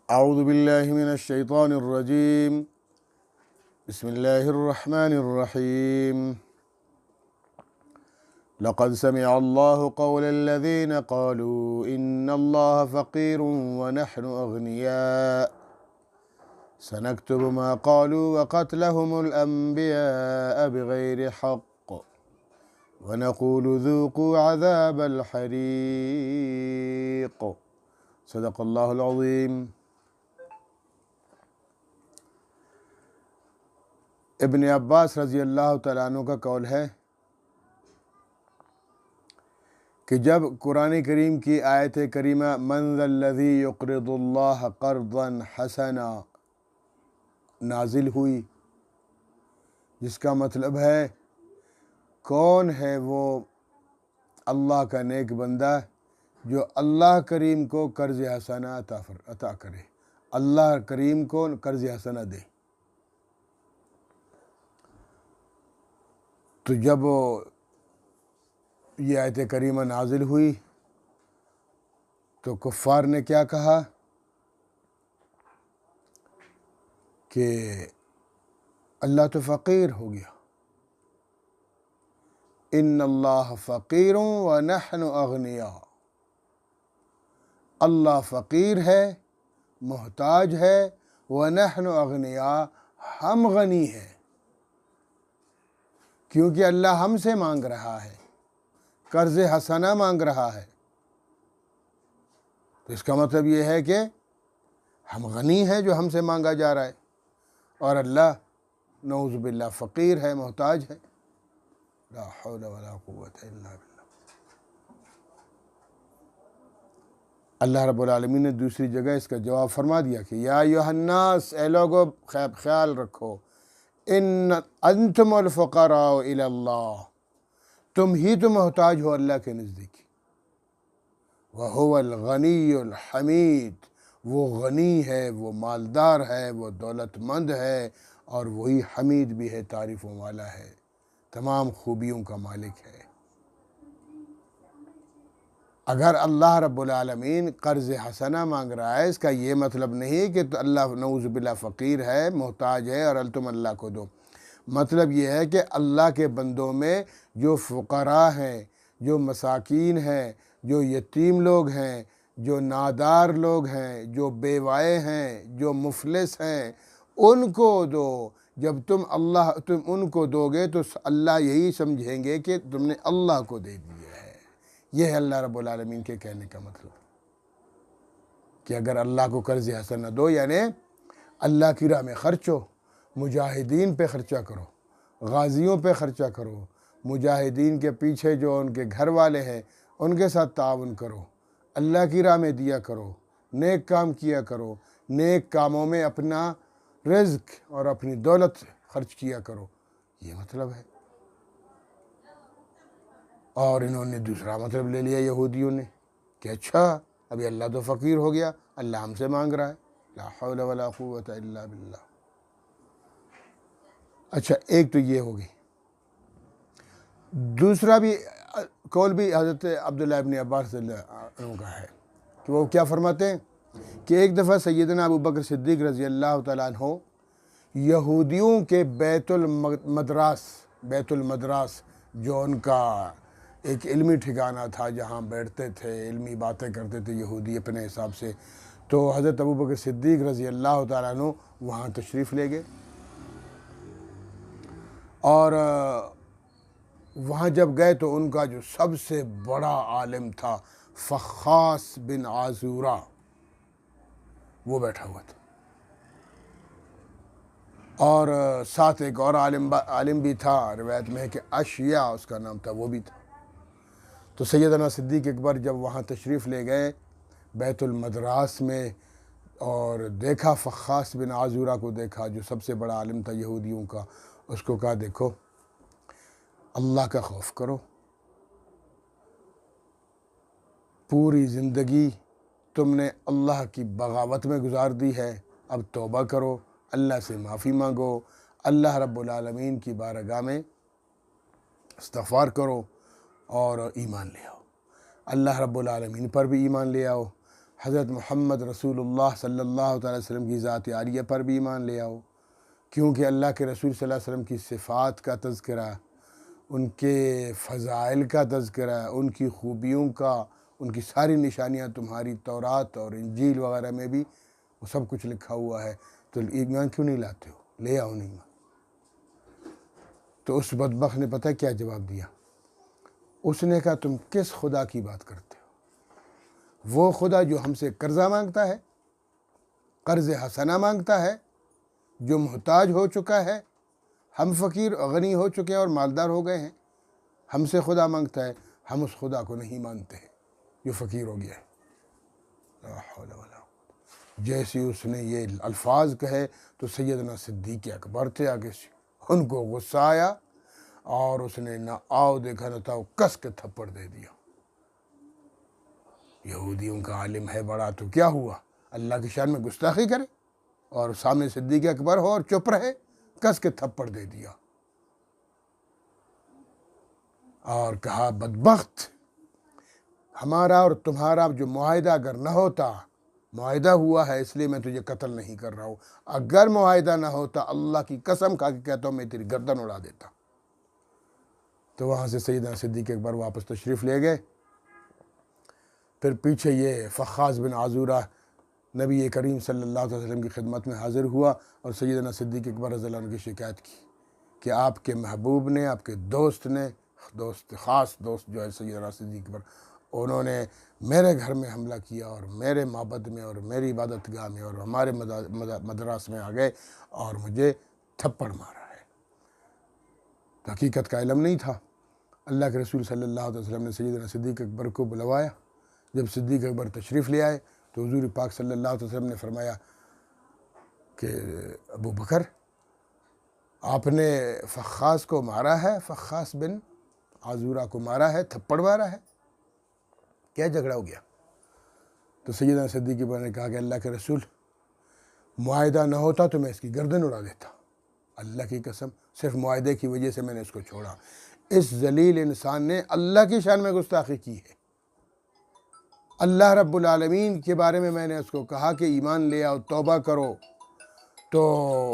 أعوذ بالله من الشيطان الرجيم. بسم الله الرحمن الرحيم. لقد سمع الله قول الذين قالوا إن الله فقير ونحن أغنياء سنكتب ما قالوا وقتلهم الأنبياء بغير حق ونقول ذوقوا عذاب الحريق. صدق الله العظيم. ابن عباس رضی اللہ تعالیٰ عنہ کا قول ہے کہ جب قرآن کریم کی آیت کریمہ من ذا الذی یقرض اللہ قرضا حسنا نازل ہوئی، جس کا مطلب ہے کون ہے وہ اللہ کا نیک بندہ جو اللہ کریم کو قرض حسنہ عطا کرے، اللہ کریم کو قرض حسنہ دے. تو جب یہ آیت کریمہ نازل ہوئی تو کفار نے کیا کہا کہ اللہ تو فقیر ہو گیا، ان اللہ فقیر ونحن اغنیاء، اللہ فقیر ہے، محتاج ہے، ونحن اغنیاء، ہم غنی ہیں، کیونکہ اللہ ہم سے مانگ رہا ہے، قرض حسنہ مانگ رہا ہے. تو اس کا مطلب یہ ہے کہ ہم غنی ہیں جو ہم سے مانگا جا رہا ہے، اور اللہ نعوذ باللہ فقیر ہے، محتاج ہے. لا حول ولا قوت الا باللہ. اللہ رب العالمین نے دوسری جگہ اس کا جواب فرما دیا کہ یا ایھا الناس، اے لوگو خیال رکھو، انتم الفقراء الی اللہ، تم ہی تو محتاج ہو اللہ کے نزدیک. وَهُوَ الْغَنِيُّ الْحَمِيدُ، وہ غنی ہے، وہ مالدار ہے، وہ دولت مند ہے، اور وہی حمید بھی ہے، تعریفوں والا ہے، تمام خوبیوں کا مالک ہے. اگر اللہ رب العالمین قرض حسنہ مانگ رہا ہے، اس کا یہ مطلب نہیں کہ تو اللہ نعوذ باللہ فقیر ہے، محتاج ہے اور تم اللہ کو دو. مطلب یہ ہے کہ اللہ کے بندوں میں جو فقراء ہیں، جو مساکین ہیں، جو یتیم لوگ ہیں، جو نادار لوگ ہیں، جو بیوائے ہیں، جو مفلس ہیں، ان کو دو. جب تم ان کو دو گے تو اللہ یہی سمجھیں گے کہ تم نے اللہ کو دے دیا ہے. یہ ہے اللہ رب العالمین کے کہنے کا مطلب، کہ اگر اللہ کو قرض حسنہ دو، یعنی اللہ کی راہ میں خرچو، مجاہدین پہ خرچہ کرو، غازیوں پہ خرچہ کرو، مجاہدین کے پیچھے جو ان کے گھر والے ہیں ان کے ساتھ تعاون کرو، اللہ کی راہ میں دیا کرو، نیک کام کیا کرو، نیک کاموں میں اپنا رزق اور اپنی دولت خرچ کیا کرو، یہ مطلب ہے. اور انہوں نے دوسرا مطلب لے لیا یہودیوں نے کہ اچھا ابھی اللہ تو فقیر ہو گیا، اللہ ہم سے مانگ رہا ہے. لا حول ولا قوت الا باللہ. اچھا، ایک تو یہ ہوگی. دوسرا بھی قول بھی حضرت عبداللہ ابن عباس رضی اللہ عنہ کا ہے کہ وہ کیا فرماتے ہیں کہ ایک دفعہ سیدنا ابو بکر صدیق رضی اللہ تعالیٰ عنہ یہودیوں کے بیت المدراس جو ان کا ایک علمی ٹھکانہ تھا، جہاں بیٹھتے تھے، علمی باتیں کرتے تھے یہودی اپنے حساب سے، تو حضرت ابو بکر صدیق رضی اللہ تعالیٰ عنہ وہاں تشریف لے گئے. اور وہاں جب گئے تو ان کا جو سب سے بڑا عالم تھا فخاص بن عازورہ، وہ بیٹھا ہوا تھا، اور ساتھ ایک اور عالم بھی تھا، روایت میں ہے کہ اشیا اس کا نام تھا، وہ بھی تھا. تو سیدنا صدیق اکبر جب وہاں تشریف لے گئے بیت المدراس میں، اور دیکھا فخاص بن عازورہ کو دیکھا جو سب سے بڑا عالم تھا یہودیوں کا، اس کو کہا دیکھو اللہ کا خوف کرو، پوری زندگی تم نے اللہ کی بغاوت میں گزار دی ہے، اب توبہ کرو، اللہ سے معافی مانگو، اللہ رب العالمین کی بارگاہ میں استغفار کرو اور ایمان لے آؤ، اللہ رب العالمین پر بھی ایمان لے آؤ، حضرت محمد رسول اللہ صلی اللہ تعالی وسلم کی ذات عالیہ پر بھی ایمان لے آؤ، کیونکہ اللہ کے رسول صلی اللہ علیہ وسلم کی صفات کا تذکرہ، ان کے فضائل کا تذکرہ، ان کی خوبیوں کا، ان کی ساری نشانیاں تمہاری تورات اور انجیل وغیرہ میں بھی وہ سب کچھ لکھا ہوا ہے، تو ایمان کیوں نہیں لاتے ہو؟ لے آؤ نہیں۔ تو اس بدبخت نے پتہ کیا جواب دیا؟ اس نے کہا تم کس خدا کی بات کرتے ہو؟ وہ خدا جو ہم سے قرضہ مانگتا ہے، قرض حسنہ مانگتا ہے، جو محتاج ہو چکا ہے، ہم فقیر غنی ہو چکے ہیں اور مالدار ہو گئے ہیں، ہم سے خدا مانگتا ہے، ہم اس خدا کو نہیں مانتے ہیں جو فقیر ہو گیا ہے۔ لا حول ولا قوة۔ جیسے اس نے یہ الفاظ کہے تو سیدنا صدیق اکبر تھے آگے سے، ان کو غصہ آیا اور اس نے نہ آؤ دیکھا نہ تھا، کس کے تھپڑ دے دیا۔ یہودیوں کا عالم ہے بڑا تو کیا ہوا، اللہ کی شان میں گستاخی کرے اور سامنے صدیق اکبر ہو اور چپ رہے، کس کے تھپڑ دے دیا اور کہا بدبخت، ہمارا اور تمہارا جو معاہدہ اگر نہ ہوتا، معاہدہ ہوا ہے اس لیے میں تجھے قتل نہیں کر رہا ہوں، اگر معاہدہ نہ ہوتا اللہ کی قسم کھا کے کہتا ہوں میں تیری گردن اڑا دیتا۔ تو وہاں سے سیدنا صدیق اکبر واپس تشریف لے گئے۔ پھر پیچھے یہ فخاذ بن عزورہ نبی کریم صلی اللہ علیہ وسلم کی خدمت میں حاضر ہوا اور سیدنا صدیق اکبر رضی اللہ عنہ کی شکایت کی کہ آپ کے محبوب نے، آپ کے دوست نے، خاص دوست جو ہے سیدنا صدیق اکبر، انہوں نے میرے گھر میں حملہ کیا اور میرے معبد میں اور میری عبادت گاہ میں اور ہمارے مدرس میں آ گئے اور مجھے تھپڑ مارا ہے۔ حقیقت کا علم نہیں تھا۔ اللہ کے رسول صلی اللہ علیہ وسلم نے سیدنا صدیق اکبر کو بلوایا۔ جب صدیق اکبر تشریف لے آئے تو حضور پاک صلی اللہ علیہ وسلم نے فرمایا کہ ابو بکر، آپ نے فخاذ کو مارا ہے، فخاذ بن عزورہ کو مارا ہے، تھپڑ مارا ہے، کیا جھگڑا ہو گیا؟ تو سیدنا صدیق اکبر نے کہا کہ اللہ کے رسول، معاہدہ نہ ہوتا تو میں اس کی گردن اڑا دیتا، اللہ کی قسم صرف معاہدے کی وجہ سے میں نے اس کو چھوڑا۔ اس ذلیل انسان نے اللہ کی شان میں گستاخی کی ہے۔ اللہ رب العالمین کے بارے میں نے اس کو کہا کہ ایمان لے آؤ، توبہ کرو، تو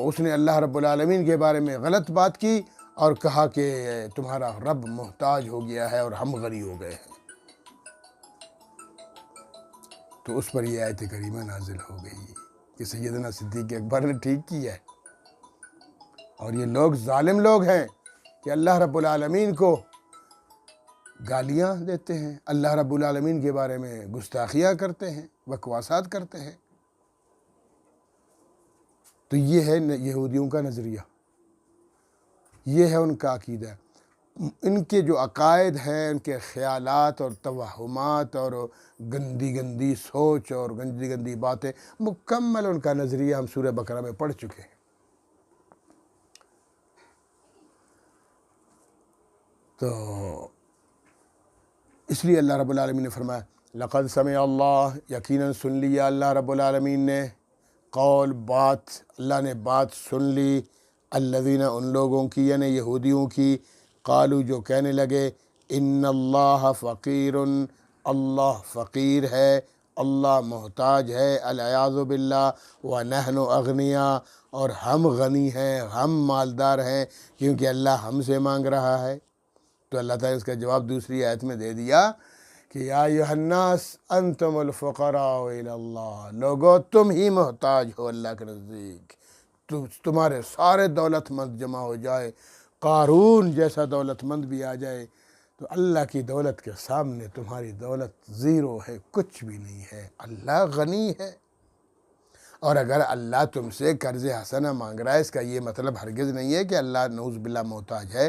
اس نے اللہ رب العالمین کے بارے میں غلط بات کی اور کہا کہ تمہارا رب محتاج ہو گیا ہے اور ہم غنی ہو گئے ہیں۔ تو اس پر یہ آیت کریمہ نازل ہو گئی کہ سیدنا صدیق اکبر نے ٹھیک کیا ہے، اور یہ لوگ ظالم لوگ ہیں کہ اللہ رب العالمین کو گالیاں دیتے ہیں، اللہ رب العالمین کے بارے میں گستاخیاں کرتے ہیں، بکواسات کرتے ہیں۔ تو یہ ہے یہودیوں کا نظریہ، یہ ہے ان کا عقیدہ۔ ان کے جو عقائد ہیں، ان کے خیالات اور توہمات اور گندی گندی سوچ اور گندی گندی باتیں، مکمل ان کا نظریہ ہم سورہ بقرہ میں پڑھ چکے ہیں۔ تو اس لیے اللہ رب العالمین نے فرمایا لقد سمع اللہ، یقیناً سن لیا اللہ رب العالمین نے، قول بات، اللہ نے بات سن لی، الذین ان لوگوں کی یعنی یہودیوں کی، قالو جو کہنے لگے، ان اللہ فقیر، اللہ فقیر ہے، اللہ محتاج ہے، العیاذ باللہ، ونحن اغنیاء، اور ہم غنی ہیں، ہم مالدار ہیں، کیونکہ اللہ ہم سے مانگ رہا ہے۔ تو اللہ تعالیٰ اس کا جواب دوسری آیت میں دے دیا کہ یا ایھا الناس انتم الفقراء الی اللہ، لوگو تم ہی محتاج ہو اللہ کے نزدیک، تمہارے سارے دولت مند جمع ہو جائے، قارون جیسا دولت مند بھی آ جائے تو اللہ کی دولت کے سامنے تمہاری دولت زیرو ہے، کچھ بھی نہیں ہے، اللہ غنی ہے۔ اور اگر اللہ تم سے قرض حسنہ مانگ رہا ہے، اس کا یہ مطلب ہرگز نہیں ہے کہ اللہ نعوذ باللہ محتاج ہے۔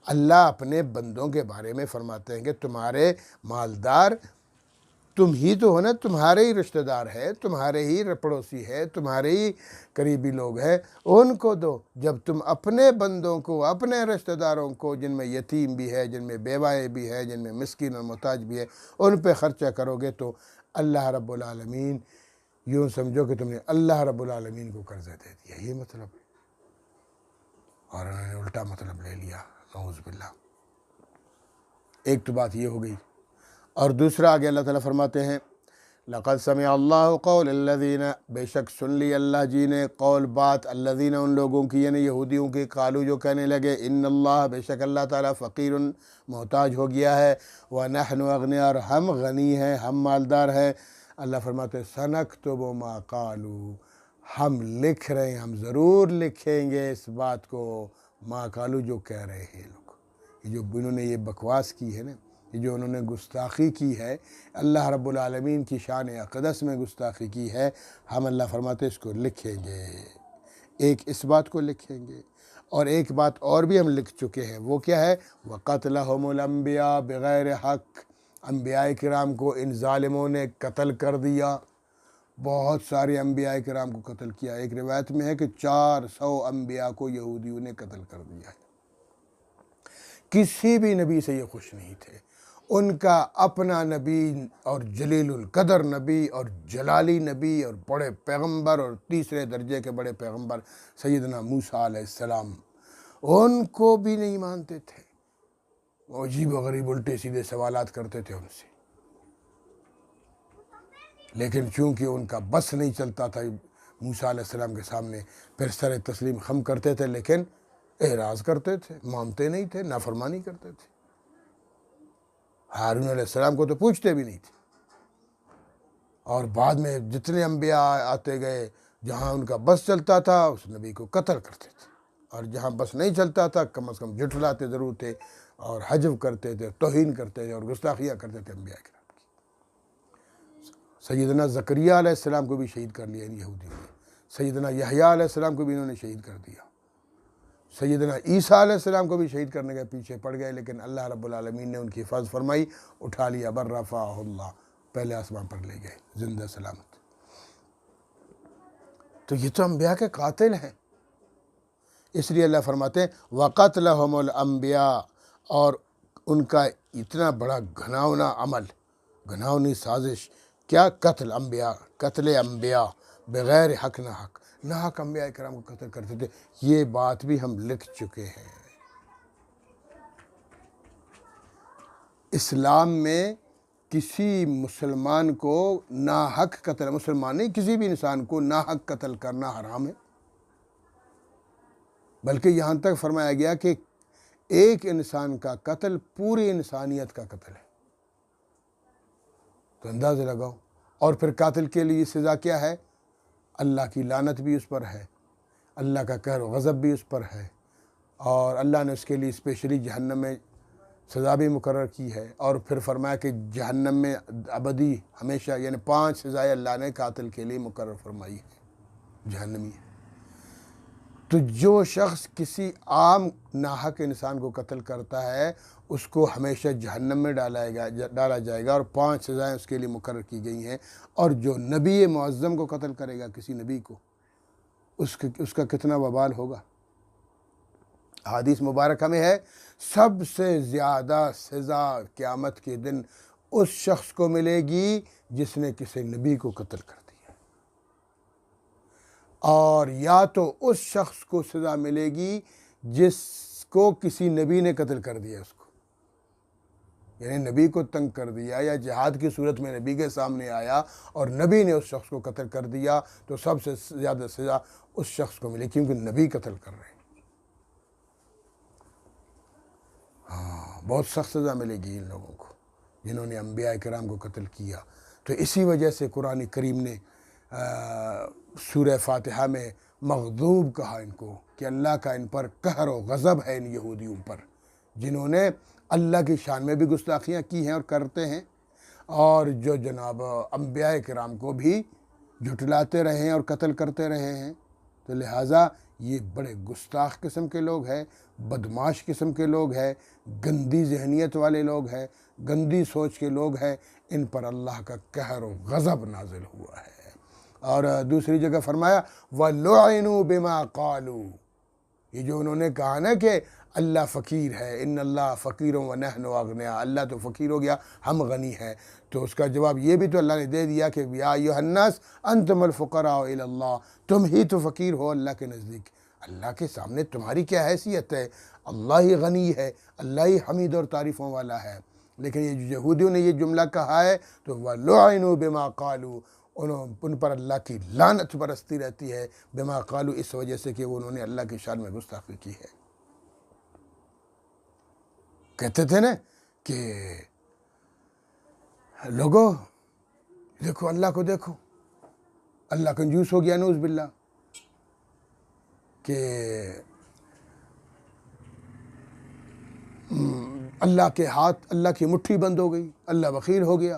اللہ اپنے بندوں کے بارے میں فرماتے ہیں کہ تمہارے مالدار تم ہی تو ہو نا، تمہارے ہی رشتہ دار ہے، تمہارے ہی پڑوسی ہے، تمہارے ہی قریبی لوگ ہیں، ان کو دو۔ جب تم اپنے بندوں کو، اپنے رشتہ داروں کو، جن میں یتیم بھی ہے، جن میں بیوائیں بھی ہے، جن میں مسکین اور محتاج بھی ہے، ان پہ خرچہ کرو گے تو اللہ رب العالمین، یوں سمجھو کہ تم نے اللہ رب العالمین کو قرضہ دے دیا، یہ مطلب ہے۔ اور انہوں نے الٹا مطلب لے لیا، نعوذ باللہ۔ ایک تو بات یہ ہو گئی، اور دوسرا آگے اللہ تعالیٰ فرماتے ہیں لقد سمع اللہ قول الذین، بے شک سن لی اللہ جی نے قول بات، الذین ان لوگوں کی یعنی یہودیوں کی، قالو جو کہنے لگے ان اللہ بے شک اللہ تعالیٰ فقیر محتاج ہو گیا ہے، ونحن اغنیاء اور ہم غنی ہیں، ہم مالدار ہیں۔ اللہ فرماتے ہیں سنکتب ما قالو، ہم لکھ رہے ہیں، ہم ضرور لکھیں گے اس بات کو، ما قالو جو کہہ رہے ہیں لوگ، یہ جو انہوں نے یہ بکواس کی ہے نا، یہ جو انہوں نے گستاخی کی ہے، اللہ رب العالمین کی شان اقدس میں گستاخی کی ہے، ہم اللہ فرماتے اس کو لکھیں گے۔ ایک اس بات کو لکھیں گے، اور ایک بات اور بھی ہم لکھ چکے ہیں، وہ کیا ہے؟ وَقَتْلَهُمُ الْأَنْبِيَاءَ بِغَيْرِ حق، انبیاء کرام کو ان ظالموں نے قتل کر دیا، بہت سارے انبیاء کرام کو قتل کیا۔ ایک روایت میں ہے کہ 400 انبیاء کو یہودیوں نے قتل کر دیا ہے۔ کسی بھی نبی سے یہ خوش نہیں تھے، ان کا اپنا نبی اور جلیل القدر نبی اور جلالی نبی اور بڑے پیغمبر اور تیسرے درجے کے بڑے پیغمبر سیدنا موسیٰ علیہ السلام، ان کو بھی نہیں مانتے تھے، وہ عجیب و غریب الٹے سیدھے سوالات کرتے تھے ان سے، لیکن چونکہ ان کا بس نہیں چلتا تھا موسیٰ علیہ السلام کے سامنے، پھر سر تسلیم خم کرتے تھے لیکن اعراض کرتے تھے، مانتے نہیں تھے، نافرمانی کرتے تھے۔ ہارون علیہ السلام کو تو پوچھتے بھی نہیں تھے، اور بعد میں جتنے انبیاء آتے گئے، جہاں ان کا بس چلتا تھا اس نبی کو قتل کرتے تھے، اور جہاں بس نہیں چلتا تھا کم از کم جھٹلاتے ضرور تھے، اور حجب کرتے تھے، توہین کرتے تھے، اور گستاخیاں کرتے تھے انبیاء کرام کی۔ سیدنا زکریا علیہ السلام کو بھی شہید کر لیا ان یہودیوں نے، سیدنا یحییٰ علیہ السلام کو بھی انہوں نے شہید کر دیا، سیدنا عیسیٰ علیہ السلام کو بھی شہید کرنے کے پیچھے پڑ گئے، لیکن اللہ رب العالمین نے ان کی حفاظت فرمائی، اٹھا لیا، بر رفعہ اللہ، پہلے آسمان پر لے گئے زندہ سلامت۔ تو یہ تو انبیاء کے قاتل ہیں، اس لیے اللہ فرماتے ہیں وَقَتْلَهُمُ الْأَنْبِيَاءَ، اور ان کا اتنا بڑا گھناؤنا عمل، گھناؤنی سازش، کیا؟ قتل انبیاء، قتل انبیاء بغیر حق، نہ حق انبیاء کرام کو قتل کرتے تھے، یہ بات بھی ہم لکھ چکے ہیں۔ اسلام میں کسی مسلمان کو ناحق قتل، مسلمان نہیں کسی بھی انسان کو ناحق قتل کرنا حرام ہے، بلکہ یہاں تک فرمایا گیا کہ ایک انسان کا قتل پوری انسانیت کا قتل ہے۔ تو اندازہ لگاؤ، اور پھر قاتل کے لیے سزا کیا ہے؟ اللہ کی لعنت بھی اس پر ہے، اللہ کا قہر و غضب بھی اس پر ہے، اور اللہ نے اس کے لیے اسپیشلی جہنم میں سزا بھی مقرر کی ہے، اور پھر فرمایا کہ جہنم میں ابدی ہمیشہ، یعنی 5 سزائیں اللہ نے قاتل کے لیے مقرر فرمائی ہے، جہنمی ہے۔ تو جو شخص کسی عام ناحق انسان کو قتل کرتا ہے اس کو ہمیشہ جہنم میں ڈالا جائے گا، اور 5 سزائیں اس کے لیے مقرر کی گئی ہیں، اور جو نبی معظم کو قتل کرے گا، کسی نبی کو، اس کا کتنا وبال ہوگا۔ حدیث مبارکہ میں ہے سب سے زیادہ سزا قیامت کے دن اس شخص کو ملے گی جس نے کسی نبی کو قتل کر دیا، اور یا تو اس شخص کو سزا ملے گی جس کو کسی نبی نے قتل کر دیا، اس کو یعنی نبی کو تنگ کر دیا، یا جہاد کی صورت میں نبی کے سامنے آیا اور نبی نے اس شخص کو قتل کر دیا، تو سب سے زیادہ سزا اس شخص کو ملے، کیونکہ نبی قتل کر رہے ہیں۔ بہت سخت سزا ملے گی ان لوگوں کو جنہوں نے انبیاء کرام کو قتل کیا۔ تو اسی وجہ سے قرآن کریم نے سورہ فاتحہ میں مغضوب کہا ان کو، کہ اللہ کا ان پر قہر و غضب ہے ان یہودیوں پر، جنہوں نے اللہ کی شان میں بھی گستاخیاں کی ہیں اور کرتے ہیں، اور جو جناب انبیاء کرام کو بھی جھٹلاتے رہے ہیں اور قتل کرتے رہے ہیں۔ تو لہٰذا یہ بڑے گستاخ قسم کے لوگ ہیں، بدماش قسم کے لوگ ہیں، گندی ذہنیت والے لوگ ہیں، گندی سوچ کے لوگ ہیں، ان پر اللہ کا قہر و غضب نازل ہوا ہے۔ اور دوسری جگہ فرمایا وَلُعِنُوا بِمَا قَالُوا، یہ جو انہوں نے کہا نا کہ اللہ فقیر ہے، ان اللہ فقیر وَنَحْنُ أَغْنِيَاء، اللہ تو فقیر ہو گیا، ہم غنی ہیں، تو اس کا جواب یہ بھی تو اللہ نے دے دیا کہ یا ایھا الناس انتم الفقراء الی اللہ، تم ہی تو فقیر ہو اللہ کے نزدیک، اللہ کے سامنے تمہاری کیا حیثیت ہے، اللہ ہی غنی ہے، اللہ ہی حمید اور تعریفوں والا ہے، لیکن یہ جو یہودیوں نے یہ جملہ کہا ہے تو وَلُعِنُوا بِمَا قَالُوا، ان پر اللہ کی لعنت برستی رہتی ہے، بما قالوا، اس وجہ سے کہ انہوں نے اللہ کی شان میں گستاخی کی ہے۔ کہتے تھے نا کہ لوگوں دیکھو اللہ کو، دیکھو اللہ کنجوس ہو گیا، نعوذ باللہ، کہ اللہ کے ہاتھ، اللہ کی مٹھی بند ہو گئی، اللہ بخیل ہو گیا۔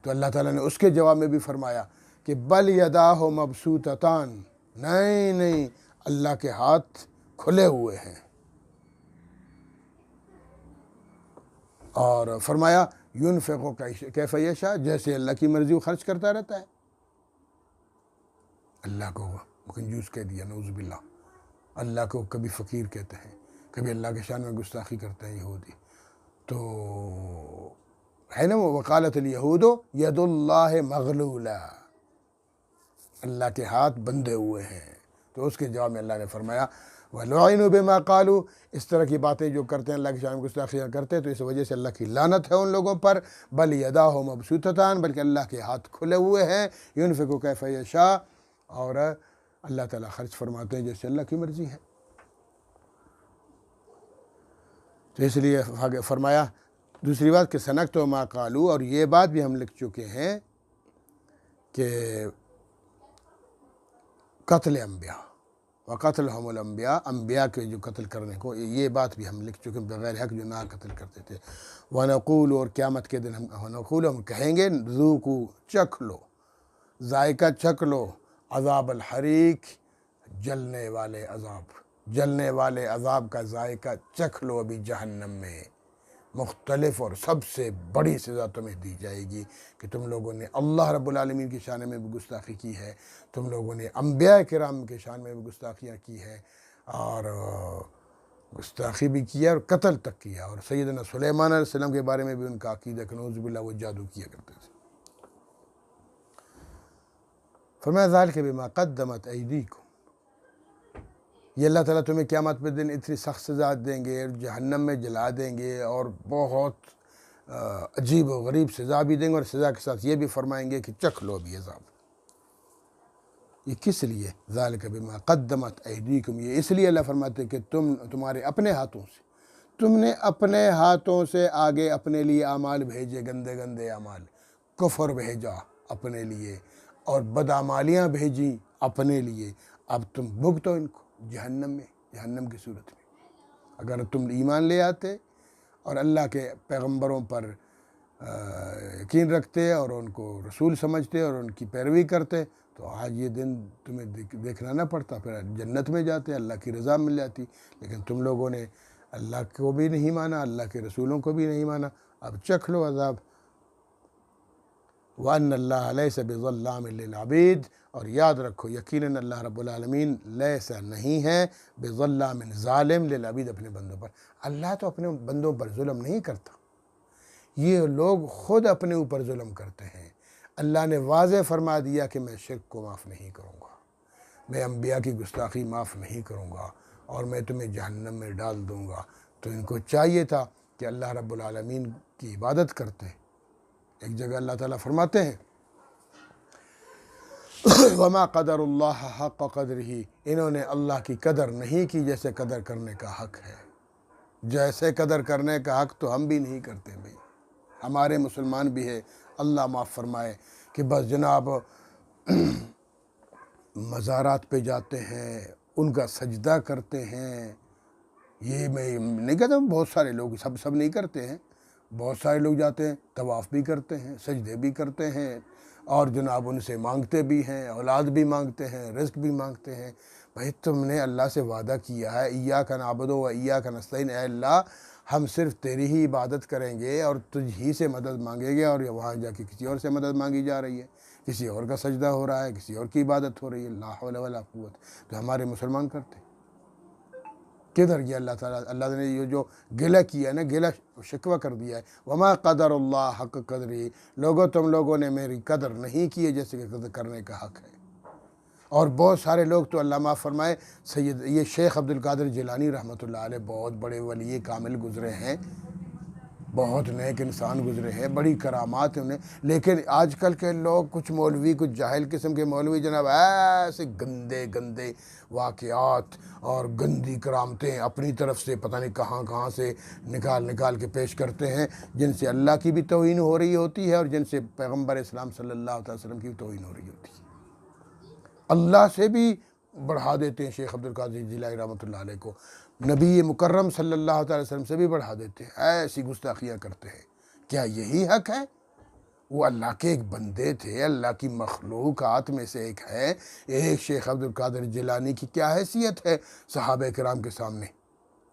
تو اللہ تعالیٰ نے اس کے جواب میں بھی فرمایا کہ بل یداہ مبسوطتان، نہیں، اللہ کے ہاتھ کھلے ہوئے ہیں، اور فرمایا ينفق کیف یشاء، جیسے اللہ کی مرضی وہ خرچ کرتا رہتا ہے۔ اللہ کو کنجوس کہہ دیا، نعوذ باللہ، اللہ کو کبھی فقیر کہتے ہیں، کبھی اللہ کے شان میں گستاخی کرتے ہیں یہودی۔ تو ہے نا وہ وقالت الیہود ید اللہ مغلولہ، اللہ کے ہاتھ بندھے ہوئے ہیں۔ تو اس کے جواب میں اللہ نے فرمایا وَلُعِنُوا بِمَا قَالُوا، اس طرح کی باتیں جو کرتے ہیں، اللہ کی شان میں گستاخیاں کرتے ہیں، تو اس وجہ سے اللہ کی لعنت ہے ان لوگوں پر۔ بل یداہ مبسوطتان، بلکہ اللہ کے ہاتھ کھلے ہوئے ہیں، ينفق کیف یشاء، اور اللہ تعالیٰ خرچ فرماتے ہیں جیسے اللہ کی مرضی ہے۔ تو اس لیے فرمایا دوسری بات کہ سنکتب ما قالوا، اور یہ بات بھی ہم لکھ چکے ہیں کہ قتل انبیاء وقتلہم الانبیاء، انبیاء کے جو قتل کرنے کو، یہ بات بھی ہم لکھ چکے ہیں، بغیر حق جو نہ قتل کرتے تھے۔ ونقول، اور قیامت کے دن ہم کہیں گے ذوقوا، چکھ لو، ذائقہ چکھ لو، عذاب الحریق، جلنے والے عذاب، جلنے والے عذاب کا ذائقہ چکھ لو ابھی جہنم میں۔ مختلف اور سب سے بڑی سزا تمہیں دی جائے گی کہ تم لوگوں نے اللہ رب العالمین کی شان میں بھی گستاخی کی ہے، تم لوگوں نے انبیاء کرام کے شان میں بھی گستاخیاں کی ہے، اور گستاخی بھی کیا اور قتل تک کیا۔ اور سیدنا سلیمان علیہ السلام کے بارے میں بھی ان کا عقیدہ کہ نعوذ باللہ وہ جادو کیا کرتے تھے۔ فرمایا ذالک بما قدمت ایدیکم، یہ اللہ تعالیٰ تمہیں قیامت پہ دن اتنی سخت سزا دیں گے، جہنم میں جلا دیں گے، اور بہت عجیب و غریب سزا بھی دیں گے، اور سزا کے ساتھ یہ بھی فرمائیں گے کہ چکھ لو ابھی عذاب۔ یہ کس لیے؟ ذالک بما قدمت ایدیکم، یہ اس لیے اللہ فرماتے کہ تمہارے اپنے ہاتھوں سے، تم نے اپنے ہاتھوں سے آگے اپنے لیے اعمال بھیجے، گندے گندے اعمال، کفر بھیجا اپنے لیے، اور بدعمالیاں بھیجیں اپنے لیے، اب تم بھگتو ان کو جہنم میں، جہنم کی صورت میں۔ اگر تم ایمان لے آتے اور اللہ کے پیغمبروں پر یقین رکھتے اور ان کو رسول سمجھتے اور ان کی پیروی کرتے، تو آج یہ دن تمہیں دیکھنا نہ پڑتا، پھر جنت میں جاتے، اللہ کی رضا مل جاتی۔ لیکن تم لوگوں نے اللہ کو بھی نہیں مانا، اللہ کے رسولوں کو بھی نہیں مانا، اب چکھ لو عذاب۔ وَأَنَّ اللَّهَ لَيْسَ بِظَلَّامٍ لِّلْعَبِيدِ، اور یاد رکھو یقیناً اللہ رب العالمین لیس نہیں ہے بظلام، ظالم، للعبید، اپنے بندوں پر۔ اللہ تو اپنے بندوں پر ظلم نہیں کرتا، یہ لوگ خود اپنے اوپر ظلم کرتے ہیں۔ اللہ نے واضح فرما دیا کہ میں شرک کو معاف نہیں کروں گا، میں انبیاء کی گستاخی معاف نہیں کروں گا، اور میں تمہیں جہنم میں ڈال دوں گا۔ تو ان کو چاہیے تھا کہ اللہ رب العالمین کی عبادت کرتے۔ ایک جگہ اللہ تعالیٰ فرماتے ہیں وما قدر اللہ حق قدرہ، انہوں نے اللہ کی قدر نہیں کی جیسے قدر کرنے کا حق ہے۔ جیسے قدر کرنے کا حق تو ہم بھی نہیں کرتے بھائی، ہمارے مسلمان بھی ہے، اللہ معاف فرمائے، کہ بس جناب مزارات پہ جاتے ہیں، ان کا سجدہ کرتے ہیں۔ یہ میں نہیں کہتا ہوں، بہت سارے لوگ سب نہیں کرتے ہیں، بہت سارے لوگ جاتے ہیں، طواف بھی کرتے ہیں، سجدے بھی کرتے ہیں، اور جناب ان سے مانگتے بھی ہیں، اولاد بھی مانگتے ہیں، رزق بھی مانگتے ہیں۔ بھائی تم نے اللہ سے وعدہ کیا ہے ایاک نعبد و ایاک نستعین، اے اللہ ہم صرف تیری ہی عبادت کریں گے اور تجھ ہی سے مدد مانگیں گے، اور وہاں جا کے کسی اور سے مدد مانگی جا رہی ہے، کسی اور کا سجدہ ہو رہا ہے، کسی اور کی عبادت ہو رہی ہے، لا حول ولا قوت۔ تو ہمارے مسلمان کرتے کدھر گیا اللہ تعالیٰ؟ اللہ نے یہ جو گلہ کیا ہے نا، گلہ شکوہ کر دیا ہے، وما قدر اللہ حق قدری، لوگوں تم لوگوں نے میری قدر نہیں کی ہے جیسے کہ قدر کرنے کا حق ہے۔ اور بہت سارے لوگ تو اللہ معاف فرمائے سید یہ شیخ عبد القادر جیلانی رحمۃ اللہ علیہ بہت بڑے ولی کامل گزرے ہیں، بہت نیک انسان گزرے ہیں، بڑی کرامات ہیں انہیں، لیکن آج کل کے لوگ کچھ مولوی، کچھ جاہل قسم کے مولوی جناب ایسے گندے گندے واقعات اور گندی کرامتیں اپنی طرف سے پتہ نہیں کہاں کہاں سے نکال کے پیش کرتے ہیں، جن سے اللہ کی بھی توہین ہو رہی ہوتی ہے اور جن سے پیغمبر اسلام صلی اللہ علیہ وسلم کی بھی توہین ہو رہی ہوتی ہے۔ اللہ سے بھی بڑھا دیتے ہیں شیخ عبد القادر جیلانی رحمۃ اللہ علیہ کو، نبی مکرم صلی اللہ علیہ وسلم سے بھی بڑھا دیتے ہیں، ایسی گستاخیاں کرتے ہیں۔ کیا یہی حق ہے؟ وہ اللہ کے ایک بندے تھے، اللہ کی مخلوقات میں سے ایک ہے۔ ایک شیخ عبد القادر جیلانی کی کیا حیثیت ہے صحابہ کرام کے سامنے؟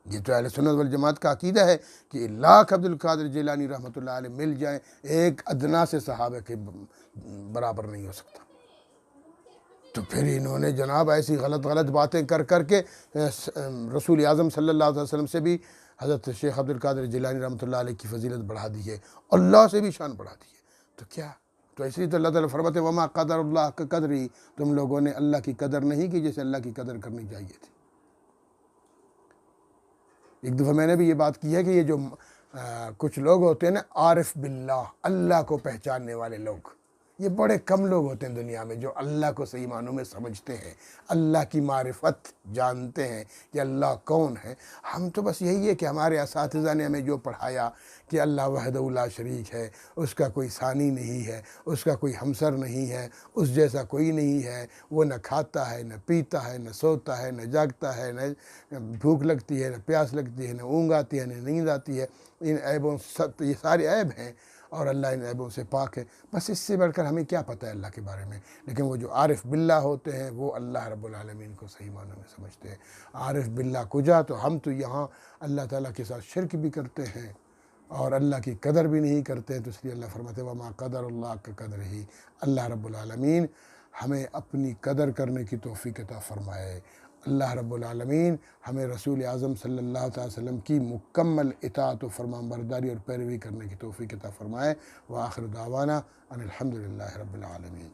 یہ تو اہل سنت والجماعت کا عقیدہ ہے کہ لاکھ عبد القادر جیلانی رحمۃ اللہ علیہ مل جائیں، ایک ادنا سے صحابہ کے برابر نہیں ہو سکتا۔ تو پھر انہوں نے جناب ایسی غلط باتیں کر کے رسول اعظم صلی اللہ علیہ وسلم سے بھی حضرت شیخ عبد القادر جیلانی رحمۃ اللہ علیہ کی فضیلت بڑھا دی ہے، اللہ سے بھی شان بڑھا دی ہے۔ تو کیا؟ تو اس لیے تو اللہ تعالیٰ فرماتے ہیں وما قدر اللہ کا قدری، تم لوگوں نے اللہ کی قدر نہیں کی جیسے اللہ کی قدر کرنی چاہیے تھی۔ ایک دفعہ میں نے بھی یہ بات کی ہے کہ یہ جو کچھ لوگ ہوتے ہیں نا عارف باللہ، اللہ کو پہچاننے والے لوگ، یہ بڑے کم لوگ ہوتے ہیں دنیا میں جو اللہ کو صحیح معنوں میں سمجھتے ہیں، اللہ کی معرفت جانتے ہیں کہ اللہ کون ہے۔ ہم تو بس یہی ہے کہ ہمارے اساتذہ نے ہمیں جو پڑھایا کہ اللہ وحدہ لا شریک ہے، اس کا کوئی ثانی نہیں ہے، اس کا کوئی ہمسر نہیں ہے، اس جیسا کوئی نہیں ہے، وہ نہ کھاتا ہے، نہ پیتا ہے، نہ سوتا ہے، نہ جاگتا ہے، نہ بھوک لگتی ہے، نہ پیاس لگتی ہے، نہ اونگ آتی ہے، نہ نیند آتی ہے۔ ان عیبوں یہ سارے عیب ہیں اور اللہ ان عیبوں سے پاک ہے۔ بس اس سے بڑھ کر ہمیں کیا پتہ ہے اللہ کے بارے میں؟ لیکن وہ جو عارف باللہ ہوتے ہیں وہ اللہ رب العالمین کو صحیح معنوں میں سمجھتے ہیں۔ عارف باللہ کجا؟ تو ہم تو یہاں اللہ تعالیٰ کے ساتھ شرک بھی کرتے ہیں اور اللہ کی قدر بھی نہیں کرتے ہیں، تو اس لیے اللہ فرماتے ہیں وما قدر اللہ کا قدر ہی۔ اللہ رب العالمین ہمیں اپنی قدر کرنے کی توفیق عطا فرمائے۔ اللہ رب العالمین ہمیں رسول اعظم صلی اللہ علیہ وسلم کی مکمل اطاعت و فرمان برداری اور پیروی کرنے کی توفیق عطا فرمائے۔ وآخر دعوانا ان الحمد للہ رب العالمین۔